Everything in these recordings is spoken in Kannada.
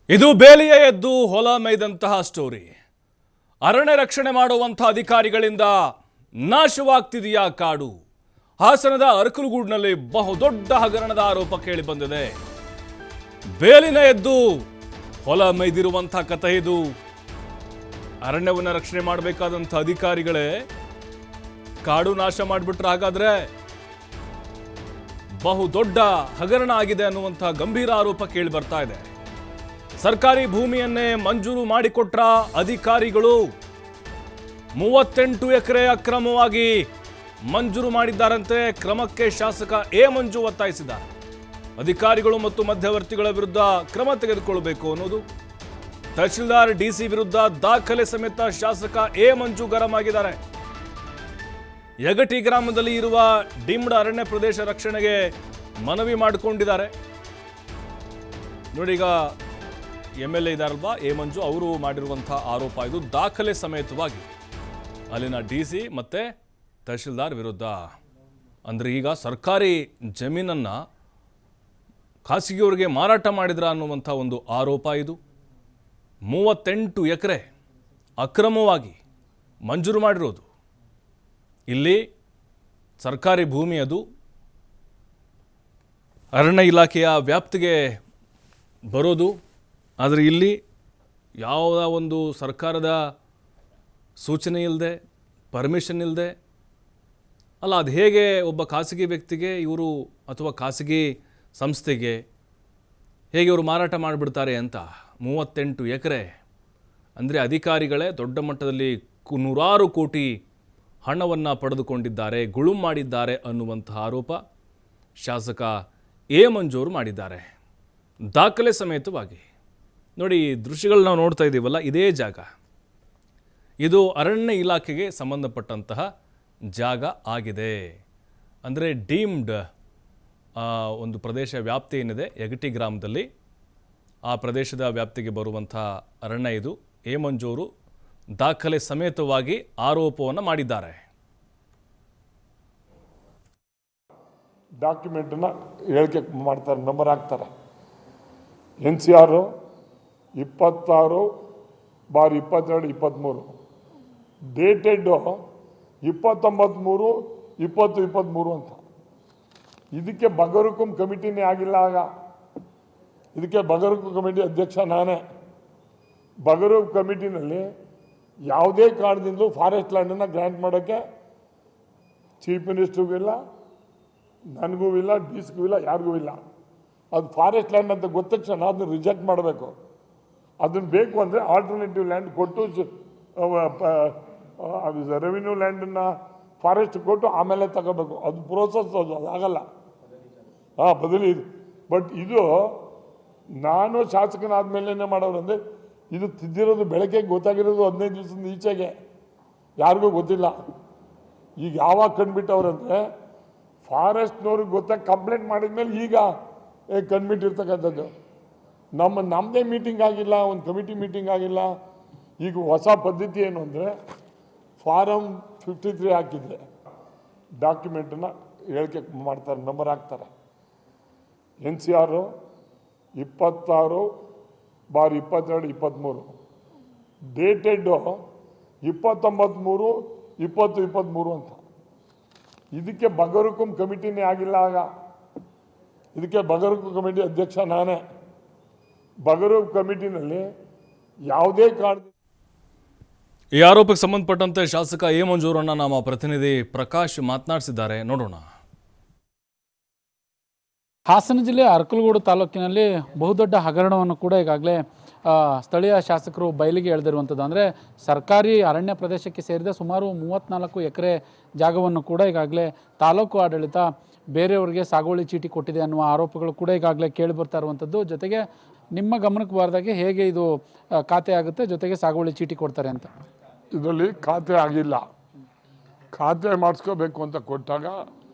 ಇದು ಬೇಲಿಯ ಎದ್ದು ಹೊಲ ಮೇಯ್ದಂತಹ ಸ್ಟೋರಿ. ಅರಣ್ಯ ರಕ್ಷಣೆ ಮಾಡುವಂತಹ ಅಧಿಕಾರಿಗಳಿಂದ ನಾಶವಾಗ್ತಿದೆಯಾ ಕಾಡು? ಹಾಸನದ ಅರಕಲಗೂಡಿನಲ್ಲಿ ಬಹುದೊಡ್ಡ ಹಗರಣದ ಆರೋಪ ಕೇಳಿ ಬಂದಿದೆ. ಬೇಲಿನ ಎದ್ದು ಹೊಲ ಮೇಯ್ದಿರುವಂತಹ ಕಥೆ ಇದು. ಅರಣ್ಯವನ್ನು ರಕ್ಷಣೆ ಮಾಡಬೇಕಾದಂಥ ಅಧಿಕಾರಿಗಳೇ ಕಾಡು ನಾಶ ಮಾಡಿಬಿಟ್ರೆ ಹಾಗಾದ್ರೆ ಬಹುದೊಡ್ಡ ಹಗರಣ ಆಗಿದೆ ಅನ್ನುವಂತಹ ಗಂಭೀರ ಆರೋಪ ಕೇಳಿ ಬರ್ತಾ ಇದೆ. ಸರ್ಕಾರಿ ಭೂಮಿಯನ್ನೇ ಮಂಜೂರು ಮಾಡಿಕೊಟ್ರ ಅಧಿಕಾರಿಗಳು 38 ಎಕರೆ ಅಕ್ರಮವಾಗಿ ಮಂಜೂರು ಮಾಡಿದ್ದಾರಂತೆ. ಕ್ರಮಕ್ಕೆ ಶಾಸಕ ಎ ಮಂಜು ಒತ್ತಾಯಿಸಿದ್ದಾರೆ. ಅಧಿಕಾರಿಗಳು ಮತ್ತು ಮಧ್ಯವರ್ತಿಗಳ ವಿರುದ್ಧ ಕ್ರಮ ತೆಗೆದುಕೊಳ್ಳಬೇಕು ಅನ್ನೋದು. ತಹಶೀಲ್ದಾರ್ ಡಿಸಿ ವಿರುದ್ಧ ದಾಖಲೆ ಸಮೇತ ಶಾಸಕ ಎ ಮಂಜು ಗರಂ ಆಗಿದ್ದಾರೆ. ಯಗಟಿ ಗ್ರಾಮದಲ್ಲಿ ಇರುವ ಡೀಮ್ಡ್ ಅರಣ್ಯ ಪ್ರದೇಶ ರಕ್ಷಣೆಗೆ ಮನವಿ ಮಾಡಿಕೊಂಡಿದ್ದಾರೆ. ನೋಡಿ, ಈಗ MLA ಇದಾರಲ್ವಾ ಎ ಮಂಜು, ಅವರು ಮಾಡಿರುವಂತಹ ಆರೋಪ ಇದು. ದಾಖಲೆ ಸಮೇತವಾಗಿ ಅಲ್ಲಿನ DC ಮತ್ತೆ ತಹಶೀಲ್ದಾರ್ ವಿರುದ್ಧ. ಅಂದರೆ ಈಗ ಸರ್ಕಾರಿ ಜಮೀನನ್ನ ಖಾಸಗಿಯವರಿಗೆ ಮಾರಾಟ ಮಾಡಿದ್ರ ಅನ್ನುವಂಥ ಒಂದು ಆರೋಪ ಇದು. 38 ಎಕರೆ ಅಕ್ರಮವಾಗಿ ಮಂಜೂರು ಮಾಡಿರೋದು. ಇಲ್ಲಿ ಸರ್ಕಾರಿ ಭೂಮಿ, ಅದು ಅರಣ್ಯ ಇಲಾಖೆಯ ವ್ಯಾಪ್ತಿಗೆ ಬರೋದು. ಆದರೆ ಇಲ್ಲಿ ಯಾವ ಒಂದು ಸರ್ಕಾರದ ಸೂಚನೆ ಇಲ್ಲದೆ, ಪರ್ಮಿಷನ್ ಇಲ್ಲದೆ, ಅಲ್ಲ ಅದು ಹೇಗೆ ಒಬ್ಬ ಖಾಸಗಿ ವ್ಯಕ್ತಿಗೆ ಇವರು ಅಥವಾ ಖಾಸಗಿ ಸಂಸ್ಥೆಗೆ ಹೇಗೆ ಇವರು ಮಾರಾಟ ಮಾಡಿಬಿಡ್ತಾರೆ ಅಂತ. 38 ಎಕರೆ ಅಂದರೆ ಅಧಿಕಾರಿಗಳೇ ದೊಡ್ಡ ಮಟ್ಟದಲ್ಲಿ ನೂರಾರು ಕೋಟಿ ಹಣವನ್ನು ಪಡೆದುಕೊಂಡಿದ್ದಾರೆ, ಗುಳುಂ ಮಾಡಿದ್ದಾರೆ ಅನ್ನುವಂತಹ ಆರೋಪ ಶಾಸಕ ಎ ಮಂಜೂರು ಮಾಡಿದ್ದಾರೆ, ದಾಖಲೆ ಸಮೇತವಾಗಿ. ನೋಡಿ, ಈ ದೃಶ್ಯಗಳು ನಾವು ನೋಡ್ತಾ ಇದ್ದೀವಲ್ಲ, ಇದೇ ಜಾಗ, ಇದು ಅರಣ್ಯ ಇಲಾಖೆಗೆ ಸಂಬಂಧಪಟ್ಟಂತಹ ಜಾಗ ಆಗಿದೆ. ಅಂದರೆ ಡೀಮ್ಡ್ ಒಂದು ಪ್ರದೇಶ ವ್ಯಾಪ್ತಿ ಏನಿದೆ ಯಗಟಿ ಗ್ರಾಮದಲ್ಲಿ, ಆ ಪ್ರದೇಶದ ವ್ಯಾಪ್ತಿಗೆ ಬರುವಂಥ ಅರಣ್ಯ ಇದು. ಎ ಮಂಜೂರು ದಾಖಲೆ ಸಮೇತವಾಗಿ ಆರೋಪವನ್ನು ಮಾಡಿದ್ದಾರೆ. ಡಾಕ್ಯುಮೆಂಟನ್ನು ಹೇಳಿಕೆ ಮಾಡ್ತಾರೆ, ನಂಬರ್ ಹಾಕ್ತಾರೆ. NCR 26/22-23, ಡೇಟೆಡ್ 29/3/2023 ಅಂತ. ಇದಕ್ಕೆ ಬಗರುಕುಂ ಕಮಿಟಿನೇ ಆಗಿಲ್ಲ. ಆಗ ಇದಕ್ಕೆ ಬಗರುಕುಂ ಕಮಿಟಿ ಅಧ್ಯಕ್ಷ ನಾನೇ. ಬಗರುಕುಂ ಕಮಿಟಿನಲ್ಲಿ ಯಾವುದೇ ಕಾರಣದಿಂದಲೂ ಫಾರೆಸ್ಟ್ ಲ್ಯಾಂಡನ್ನು ಗ್ರ್ಯಾಂಟ್ ಮಾಡೋಕ್ಕೆ ಚೀಫ್ ಮಿನಿಸ್ಟ್ರಿಗೂ ಇಲ್ಲ, ನನಗೂ ಇಲ್ಲ, DCಗೂ ಇಲ್ಲ, ಯಾರಿಗೂ ಇಲ್ಲ. ಅದು ಫಾರೆಸ್ಟ್ ಲ್ಯಾಂಡ್ ಅಂತ ಗೊತ್ತ ತಕ್ಷಣ ಅದನ್ನು ರಿಜೆಕ್ಟ್ ಮಾಡಬೇಕು. ಅದನ್ನು ಬೇಕು ಅಂದರೆ ಆಲ್ಟರ್ನೇಟಿವ್ ಲ್ಯಾಂಡ್ ಕೊಟ್ಟು, ಅದು ರೆವಿನ್ಯೂ ಲ್ಯಾಂಡನ್ನು ಫಾರೆಸ್ಟ್ ಕೊಟ್ಟು ಆಮೇಲೆ ತಗೋಬೇಕು. ಅದು ಪ್ರೋಸೆಸ್, ಅದು ಆಗಲ್ಲ. ಬದಲಿ. ಬಟ್ ಇದು ನಾನು ಶಾಸಕನಾದ ಮೇಲೇ ಮಾಡೋರು. ಅಂದರೆ ಇದು ತಿದ್ದಿರೋದು ಬೆಳಗ್ಗೆ ಗೊತ್ತಾಗಿರೋದು 15 ದಿವಸದ ಈಚೆಗೆ, ಯಾರಿಗೂ ಗೊತ್ತಿಲ್ಲ. ಈಗ ಯಾವಾಗ ಕಂಡುಬಿಟ್ಟವ್ರಂದರೆ ಫಾರೆಸ್ಟ್ನವ್ರಿಗೆ ಗೊತ್ತಾಗಿ ಕಂಪ್ಲೇಂಟ್ ಮಾಡಿದ ಮೇಲೆ ಈಗ ಕಂಡುಬಿಟ್ಟಿರ್ತಕ್ಕಂಥದ್ದು. ನಮ್ಮದೇ ಮೀಟಿಂಗ್ ಆಗಿಲ್ಲ, ಒಂದು ಕಮಿಟಿ ಮೀಟಿಂಗ್ ಆಗಿಲ್ಲ. ಈಗ ಹೊಸ ಪದ್ಧತಿ ಏನು ಅಂದರೆ ಫಾರಮ್ 53 ಹಾಕಿದ್ರೆ ಡಾಕ್ಯುಮೆಂಟನ್ನು ಹೇಳಿಕೆ ಮಾಡ್ತಾರೆ, ನಂಬರ್ ಹಾಕ್ತಾರೆ. NCR 26/22-23, ಡೇಟೆಡ್ 29/3/2023 ಅಂತ. ಇದಕ್ಕೆ ಬಗರುಕುಂ ಕಮಿಟಿನೇ ಆಗಿಲ್ಲ. ಆಗ ಇದಕ್ಕೆ ಬಗರುಕುಂ ಕಮಿಟಿ ಅಧ್ಯಕ್ಷ ನಾನೇ. ಬಗರುಕುಂ ಕಮಿಟಿನಲ್ಲಿ ಯಾವುದೇ ಕಾರಣ. ಈ ಆರೋಪಕ್ಕೆ ಸಂಬಂಧಪಟ್ಟಂತೆ ಶಾಸಕ ಎ ಮಂಜೂರನ್ನ ನಮ್ಮ ಪ್ರತಿನಿಧಿ ಪ್ರಕಾಶ್ ಮಾತನಾಡಿಸಿದ್ದಾರೆ, ನೋಡೋಣ. ಹಾಸನ ಜಿಲ್ಲೆ ಅರಕಲಗೂಡು ತಾಲೂಕಿನಲ್ಲಿ ಬಹುದೊಡ್ಡ ಹಗರಣವನ್ನು ಕೂಡ ಈಗಾಗಲೇ ಸ್ಥಳೀಯ ಶಾಸಕರು ಬಯಲಿಗೆ ಎಳೆದಿರುವಂಥದ್ದು. ಅಂದರೆ ಸರ್ಕಾರಿ ಅರಣ್ಯ ಪ್ರದೇಶಕ್ಕೆ ಸೇರಿದ ಸುಮಾರು 34 ಎಕರೆ ಜಾಗವನ್ನು ಕೂಡ ಈಗಾಗಲೇ ತಾಲೂಕು ಆಡಳಿತ ಬೇರೆಯವರಿಗೆ ಸಾಗುವಳಿ ಚೀಟಿ ಕೊಟ್ಟಿದೆ ಅನ್ನುವ ಆರೋಪಗಳು ಕೂಡ ಈಗಾಗಲೇ ಕೇಳಿ ಬರ್ತಾ ಇರುವಂಥದ್ದು. ಜೊತೆಗೆ ನಿಮ್ಮ ಗಮನಕ್ಕೆ ಬಾರದಾಗೆ ಹೇಗೆ ಇದು ಖಾತೆ ಆಗುತ್ತೆ, ಜೊತೆಗೆ ಸಾಗುವಳಿ ಚೀಟಿ ಕೊಡ್ತಾರೆ ಅಂತ. ಇದರಲ್ಲಿ ಖಾತೆ ಆಗಿಲ್ಲ. ಖಾತೆ ಮಾಡಿಸ್ಕೋಬೇಕು ಅಂತ ಕೊಟ್ಟಾಗ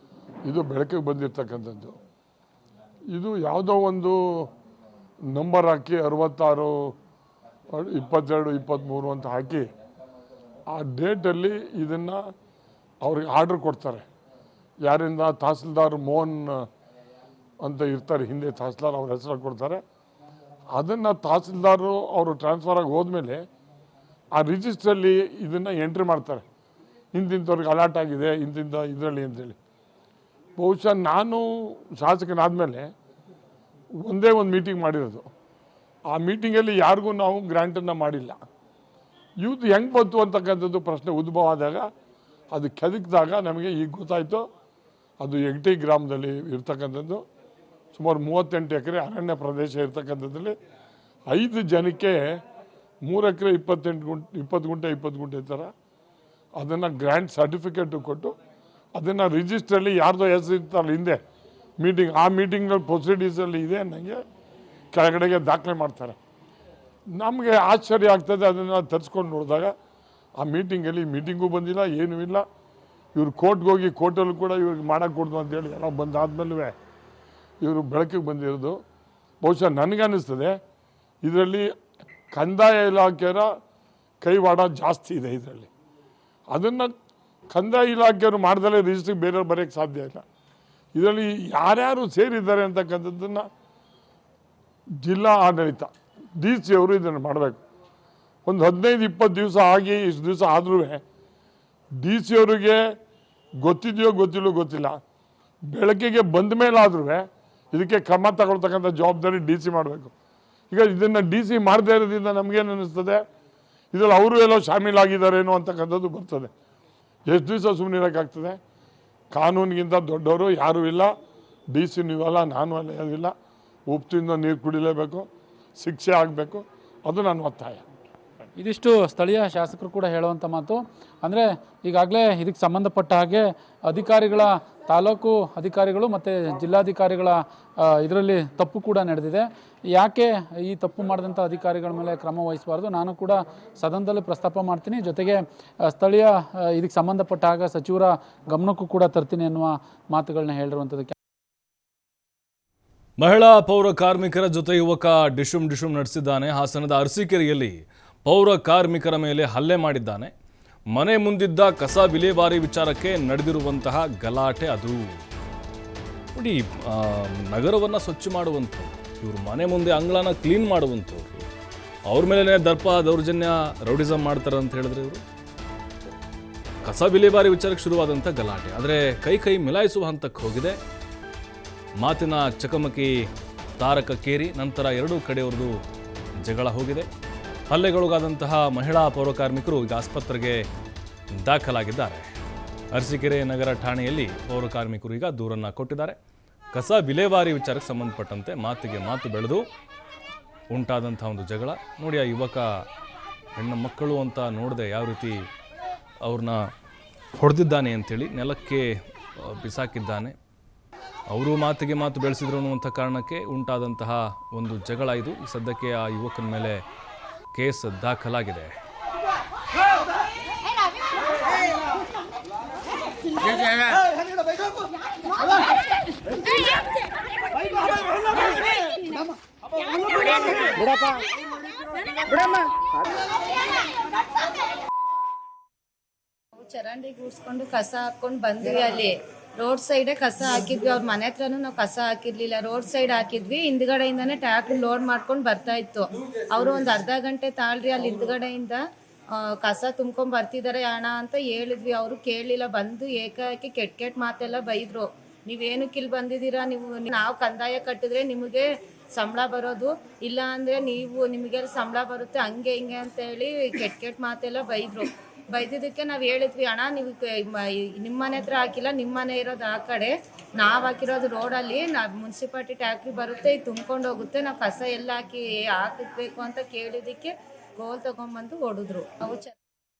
ಇದು ಬೆಳಕಿಗೆ ಬಂದಿರತಕ್ಕಂಥದ್ದು. ಇದು ಯಾವುದೋ ಒಂದು ನಂಬರ್ ಹಾಕಿ 66/22-23 ಅಂತ ಹಾಕಿ ಆ ಡೇಟಲ್ಲಿ ಇದನ್ನು ಅವ್ರಿಗೆ ಆರ್ಡ್ರ್ ಕೊಡ್ತಾರೆ. ಯಾರಿಂದ? ತಹಸೀಲ್ದಾರ್ ಮೋಹನ್ ಅಂತ ಇರ್ತಾರೆ, ಹಿಂದೆ ತಹಸೀಲ್ದಾರ್ ಅವ್ರ ಹೆಸರು ಕೊಡ್ತಾರೆ. ಅದನ್ನು ತಹಸೀಲ್ದಾರು ಅವರು ಟ್ರಾನ್ಸ್ಫರ್ ಆಗಿ ಹೋದ್ಮೇಲೆ ಆ ರಿಜಿಸ್ಟ್ರಲ್ಲಿ ಇದನ್ನು ಎಂಟ್ರಿ ಮಾಡ್ತಾರೆ, ಇಂತಿಂಥವ್ರಿಗೆ ಅಲಾಟ್ ಆಗಿದೆ ಇಂತಿಂಥ ಇದರಲ್ಲಿ ಅಂತೇಳಿ. ಬಹುಶಃ ನಾನು ಶಾಸಕನಾದಮೇಲೆ ಒಂದೇ ಒಂದು ಮೀಟಿಂಗ್ ಮಾಡಿರೋದು. ಆ ಮೀಟಿಂಗಲ್ಲಿ ಯಾರಿಗೂ ನಾವು ಗ್ರ್ಯಾಂಟನ್ನು ಮಾಡಿಲ್ಲ. ಇವ್ದು ಹೆಂಗೆ ಬಂತು ಅಂತಕ್ಕಂಥದ್ದು ಪ್ರಶ್ನೆ ಉದ್ಭವ ಆದಾಗ, ಅದು ಕೆದಕಿದಾಗ ನಮಗೆ ಈಗ ಗೊತ್ತಾಯಿತು. ಅದು ಯಗಟಿ ಗ್ರಾಮದಲ್ಲಿ ಇರ್ತಕ್ಕಂಥದ್ದು ಸುಮಾರು 38 ಎಕರೆ ಅರಣ್ಯ ಪ್ರದೇಶ ಇರ್ತಕ್ಕಂಥದ್ದಲ್ಲಿ 5 ಜನಕ್ಕೆ 3 ಎಕರೆ 20 ಗುಂಟೆ ಥರ ಅದನ್ನು ಗ್ರ್ಯಾಂಟ್ ಸರ್ಟಿಫಿಕೇಟು ಕೊಟ್ಟು ಅದನ್ನು ರಿಜಿಸ್ಟ್ರಲ್ಲಿ ಯಾರ್ದೋ ಹೆಸರು ಇರ್ತಾರಲ್ಲ ಹಿಂದೆ ಮೀಟಿಂಗ್, ಆ ಮೀಟಿಂಗ್ನಲ್ಲಿ ಪ್ರೊಸೀಡಿಂಗ್ಸಲ್ಲಿ ಇದೆ ನನಗೆ ಕೆಳಗಡೆಗೆ ದಾಖಲೆ ಮಾಡ್ತಾರೆ. ನಮಗೆ ಆಶ್ಚರ್ಯ ಆಗ್ತದೆ ಅದನ್ನು ತರಿಸ್ಕೊಂಡು ನೋಡಿದಾಗ. ಆ ಮೀಟಿಂಗೂ ಬಂದಿಲ್ಲ, ಏನೂ ಇಲ್ಲ. ಇವರು ಕೋರ್ಟ್ಗೆ ಹೋಗಿ ಕೋರ್ಟಲ್ಲೂ ಕೂಡ ಇವ್ರಿಗೆ ಮಾಡೋಕ್ಕೆ ಕೊಡ್ದು ಅಂತೇಳಿ ಎಲ್ಲ ಬಂದಾದ್ಮೇಲೂ ಇವರು ಬೆಳಕಿಗೆ ಬಂದಿರೋದು. ಬಹುಶಃ ನನಗನ್ನಿಸ್ತದೆ ಇದರಲ್ಲಿ ಕಂದಾಯ ಇಲಾಖೆಯ ಕೈವಾಡ ಜಾಸ್ತಿ ಇದೆ ಇದರಲ್ಲಿ. ಅದನ್ನು ಕಂದಾಯ ಇಲಾಖೆಯವರು ಮಾಡ್ದಲೇ ರಿಜಿಸ್ಟ್ರಿಗೆ ಬೇರೆಯವ್ರು ಬರೆಯೋಕ್ಕೆ ಸಾಧ್ಯ ಇಲ್ಲ. ಇದರಲ್ಲಿ ಯಾರ್ಯಾರು ಸೇರಿದ್ದಾರೆ ಅಂತಕ್ಕಂಥದ್ದನ್ನು ಜಿಲ್ಲಾ ಆಡಳಿತ DC ಅವರು ಇದನ್ನು ಮಾಡಬೇಕು. ಒಂದು 15-20 ದಿವಸ ಆಗಿ ಇಷ್ಟು ದಿವಸ ಆದರೂ DC ಅವರಿಗೆ ಗೊತ್ತಿದೆಯೋ ಗೊತ್ತಿಲ್ಲ, ಬೆಳಕಿಗೆ ಬಂದ ಮೇಲಾದ್ರೂ ಇದಕ್ಕೆ ಕ್ರಮ ತಗೊಳ್ತಕ್ಕಂಥ ಜವಾಬ್ದಾರಿ DC ಮಾಡಬೇಕು. ಈಗ ಇದನ್ನು DC ಮಾಡದೇ ಇರೋದ್ರಿಂದ ನಮಗೇನು ಅನ್ನಿಸ್ತದೆ, ಇದರಲ್ಲಿ ಅವರು ಎಲ್ಲೋ ಶಾಮೀಲಾಗಿದ್ದಾರೇನೋ ಅಂತಕ್ಕಂಥದ್ದು ಬರ್ತದೆ. ಎಷ್ಟು ದಿವಸ ಸುಮ್ಮನೆ ಇರೋಕ್ಕಾಗ್ತದೆ? ಕಾನೂನಿಗಿಂತ ದೊಡ್ಡವರು ಯಾರೂ ಇಲ್ಲ. DC ಅಲ್ಲ, ನಾನು ಅಲ್ಲ, ಯಾರಿಲ್ಲ. ಉಪ್ಪಿನಿಂದ ನೀರು ಕುಡಿಲೇಬೇಕು, ಶಿಕ್ಷೆ ಆಗಬೇಕು, ಅದು ನನ್ನ ಒತ್ತಾಯ. ಇದಿಷ್ಟು ಸ್ಥಳೀಯ ಶಾಸಕರು ಕೂಡ ಹೇಳುವಂಥ ಮಾತು. ಅಂದರೆ ಈಗಾಗಲೇ ಇದಕ್ಕೆ ಸಂಬಂಧಪಟ್ಟ ಹಾಗೆ ಅಧಿಕಾರಿಗಳ, ತಾಲೂಕು ಅಧಿಕಾರಿಗಳು ಮತ್ತು ಜಿಲ್ಲಾಧಿಕಾರಿಗಳ ಇದರಲ್ಲಿ ತಪ್ಪು ಕೂಡ ನಡೆದಿದೆ. ಯಾಕೆ ಈ ತಪ್ಪು ಮಾಡಿದಂಥ ಅಧಿಕಾರಿಗಳ ಮೇಲೆ ಕ್ರಮ ವಹಿಸಬಾರ್ದು, ನಾನು ಕೂಡ ಸದನದಲ್ಲಿ ಪ್ರಸ್ತಾಪ ಮಾಡ್ತೀನಿ. ಜೊತೆಗೆ ಸ್ಥಳೀಯ ಇದಕ್ಕೆ ಸಂಬಂಧಪಟ್ಟ ಹಾಗೆ ಸಚಿವರ ಗಮನಕ್ಕೂ ಕೂಡ ತರ್ತೀನಿ ಎನ್ನುವ ಮಾತುಗಳನ್ನ ಹೇಳಿರುವಂಥದ್ದು. ಮಹಿಳಾ ಪೌರ ಕಾರ್ಮಿಕರ ಜೊತೆ ಯುವಕ ಡಿಶುಮ್ ನಡೆಸಿದ್ದಾನೆ. ಹಾಸನದ ಅರಸೀಕೆರೆಯಲ್ಲಿ ಪೌರ ಕಾರ್ಮಿಕರ ಮೇಲೆ ಹಲ್ಲೆ ಮಾಡಿದ್ದಾನೆ. ಮನೆ ಮುಂದಿದ್ದ ಕಸ ವಿಲೇವಾರಿ ವಿಚಾರಕ್ಕೆ ನಡೆದಿರುವಂತಹ ಗಲಾಟೆ ಅದು. ನೋಡಿ, ನಗರವನ್ನು ಸ್ವಚ್ಛ ಮಾಡುವಂಥವ್ರು, ಇವರು ಮನೆ ಮುಂದೆ ಅಂಗಳನ ಕ್ಲೀನ್ ಮಾಡುವಂಥವ್ರು, ಅವ್ರ ಮೇಲೆ ದೌರ್ಜನ್ಯ ರೌಡಿಸಮ್ ಮಾಡ್ತಾರೆ ಅಂತ ಹೇಳಿದ್ರೆ ಇವರು. ಕಸ ವಿಲೇವಾರಿ ವಿಚಾರಕ್ಕೆ ಶುರುವಾದಂಥ ಗಲಾಟೆ ಆದರೆ ಕೈ ಮಿಲಾಯಿಸುವ ಹಂತಕ್ಕೆ ಹೋಗಿದೆ. ಮಾತಿನ ಚಕಮಕಿ ತಾರಕಕ್ಕೇರಿ ನಂತರ ಎರಡೂ ಕಡೆಯವ್ರದ್ದು ಜಗಳ ಹೋಗಿದೆ. ಹಲ್ಲೆಗೊಳಗಾದಂತಹ ಮಹಿಳಾ ಪೌರ ಕಾರ್ಮಿಕರು ಈಗ ಆಸ್ಪತ್ರೆಗೆ ದಾಖಲಾಗಿದ್ದಾರೆ. ಅರಸೀಕೆರೆ ನಗರ ಠಾಣೆಯಲ್ಲಿ ಪೌರ ಕಾರ್ಮಿಕರು ಈಗ ದೂರನ್ನು ಕೊಟ್ಟಿದ್ದಾರೆ. ಕಸ ವಿಲೇವಾರಿ ವಿಚಾರಕ್ಕೆ ಸಂಬಂಧಪಟ್ಟಂತೆ ಮಾತಿಗೆ ಮಾತು ಬೆಳೆದು ಉಂಟಾದಂಥ ಒಂದು ಜಗಳ ನೋಡಿ. ಆ ಯುವಕ ಹೆಣ್ಣು ಮಕ್ಕಳು ಅಂತ ನೋಡದೆ ಯಾವ ರೀತಿ ಅವ್ರನ್ನ ಹೊಡೆದಿದ್ದಾನೆ ಅಂಥೇಳಿ ನೆಲಕ್ಕೆ ಬಿಸಾಕಿದ್ದಾನೆ. ಅವರು ಮಾತಿಗೆ ಮಾತು ಬೆಳೆಸಿದ್ರು ಅನ್ನುವಂಥ ಕಾರಣಕ್ಕೆ ಉಂಟಾದಂತಹ ಒಂದು ಜಗಳ ಇದು. ಈ ಸದ್ಯಕ್ಕೆ ಆ ಯುವಕನ ಮೇಲೆ ಕೇಸ್ ದಾಖಲಾಗಿದೆ. ಚರಂಡಿ ಗೂಡ್ಸ್ಕೊಂಡು ಕಸ ಹಾಕೊಂಡು ಬಂದ್ವಿ. ಅಲ್ಲಿ ರೋಡ್ ಸೈಡೇ ಕಸ ಹಾಕಿದ್ವಿ. ಅವ್ರ ಮನೆ ಹತ್ರನೂ ನಾವು ಕಸ ಹಾಕಿರ್ಲಿಲ್ಲ, ರೋಡ್ ಸೈಡ್ ಹಾಕಿದ್ವಿ. ಹಿಂದ್ಗಡೆಯಿಂದಾನೆ ಟ್ರ್ಯಾಕ್ಟರ್ ಲೋಡ್ ಮಾಡ್ಕೊಂಡು ಬರ್ತಾ ಇತ್ತು. ಅವರು ಒಂದು ಅರ್ಧ ಗಂಟೆ ತಾಳ್ರಿ, ಅಲ್ಲಿ ಹಿಂದ್ಗಡೆಯಿಂದ ಕಸ ತುಂಬ್ಕೊಂಡ್ ಬರ್ತಿದ್ದಾರೆ ಅಣ್ಣ ಅಂತ ಹೇಳಿದ್ವಿ. ಅವರು ಕೇಳಲಿಲ್ಲ, ಬಂದು ಏಕಾಏಕಿ ಕೆಟ್ಟ ಮಾತೆಲ್ಲ ಬೈದ್ರು. ನೀವೇನಕ್ಕೆ ಇಲ್ಲಿ ಬಂದಿದ್ದೀರಾ, ನಾವು ಕಂದಾಯ ಕಟ್ಟಿದ್ರೆ ನಿಮಗೆ ಸಂಬಳ ಬರೋದು, ಇಲ್ಲ ಅಂದ್ರೆ ನಿಮಗೆ ಸಂಬಳ ಬರುತ್ತೆ, ಹಂಗೆ ಹಿಂಗೆ ಅಂತ ಹೇಳಿ ಕೆಟ್ಟ ಮಾತೆಲ್ಲ ಬೈದಿದ್ದಕ್ಕೆ ನಾವು ಹೇಳಿದ್ವಿ, ಅಣ್ಣ ನೀವು ನಿಮ್ಮ ಮನೆ ಹತ್ರ ಹಾಕಿಲ್ಲ, ನಿಮ್ಮ ಮನೆ ಇರೋದು ಆ ಕಡೆ, ನಾವು ಹಾಕಿರೋದು ರೋಡಲ್ಲಿ, ಮುನ್ಸಿಪಾಲ್ಟಿ ಟ್ಯಾಕ್ಟ್ರಿ ಬರುತ್ತೆ, ತುಂಬ್ಕೊಂಡು ಹೋಗುತ್ತೆ, ನಾವು ಕಸ ಎಲ್ಲ ಹಾಕಬೇಕು ಅಂತ ಕೇಳಿದ್ದಕ್ಕೆ ಗೋಲ್ ತಗೊಂಡ್ಬಂದು ಹೊಡೆದ್ರು.